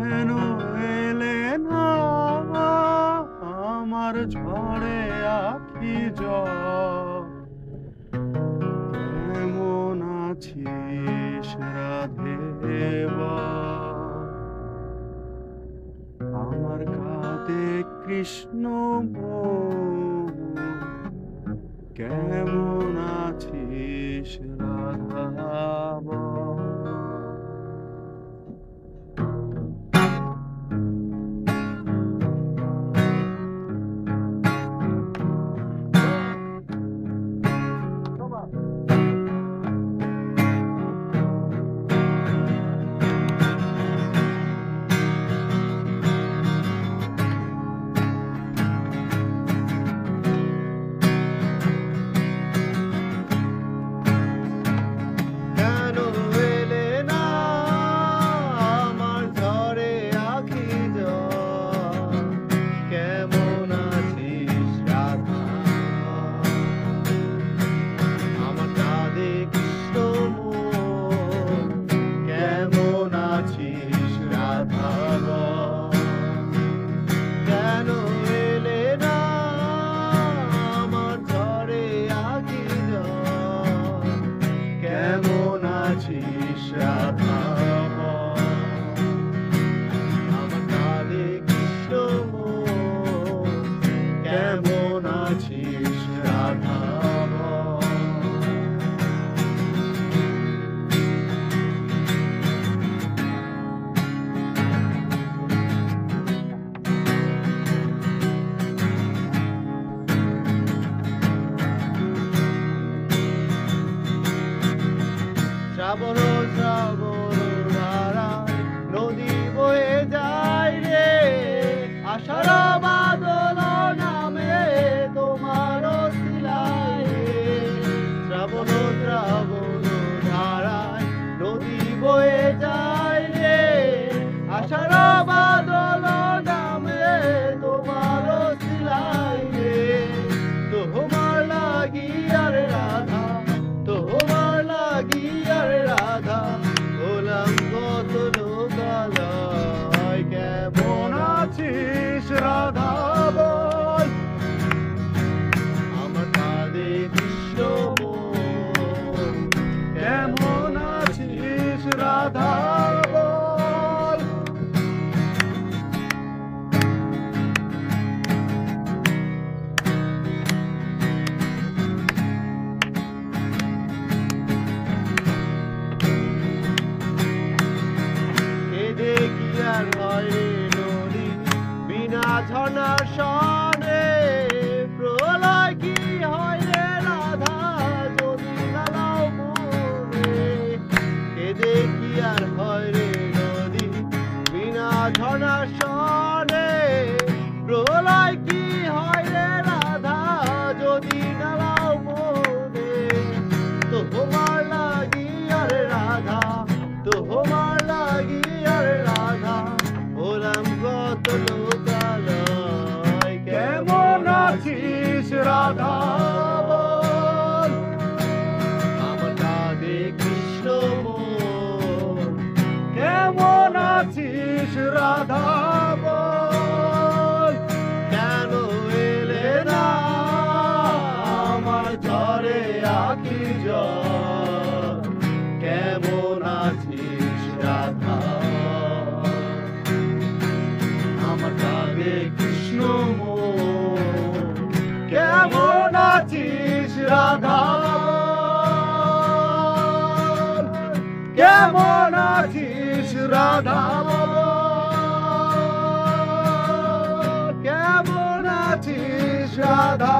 কেন এলে না আমার ঝড়ে আখি জল? কেমন আছিস রাধে বল? আমার কাঁধে কৃষ্ণ মন, কেমন আছিস রাধা বল? কেমন আছিস রাধা বল? আমার কাঁধে কৃষ্ণ মন, কেমন আছিস রাধা বল? শ্রাবণ শ্রাবণ ধারায় নদী বয়ে যায় রে, আষাঢ় বাদল নামে তোমার শিলায় রে। শ্রাবণ শ্রাবণ ধারায় নদী বয়ে যায় রে, আষাঢ় বাদল নামে তোমার শিলায় রে। তোমার লাগিয়া রে রাধা, তোমার লাগিয়া রে রাধা, হলাম কত লোকালয়। কেমন আছিস রাধা বল? আমার কাঁধে কৃষ্ণ মন, কেমন আছিস রাধা বল? আর হয় নদী বিনা ঝর্ণার সনে, প্রলয় কি হয় রে রাধা যদি নালাও মনে। কেঁদে কি আর হয় রে নদী বিনা ঝর্ণার সনে, প্রলয় কি হয় রে রাধা যদি নালাও মনে। তোমার লাগিয়া রে রাধা, তোমার লাগিয়া রে রাধা, হলাম কত লোকালয়। কেমন আছিস রাধা বল? আমার কাঁধে কৃষ্ণ মন, কেমন আছিস রাধা বল? কেন এলে না আমার ঝড়ে আখি জল? কেমন আছিস রাধা? আমার কাঁধে কৃষ্ণ মন, কেমন আছিস রাধা? কেমন আছিস রাধা? কেমন আছিস রাধা?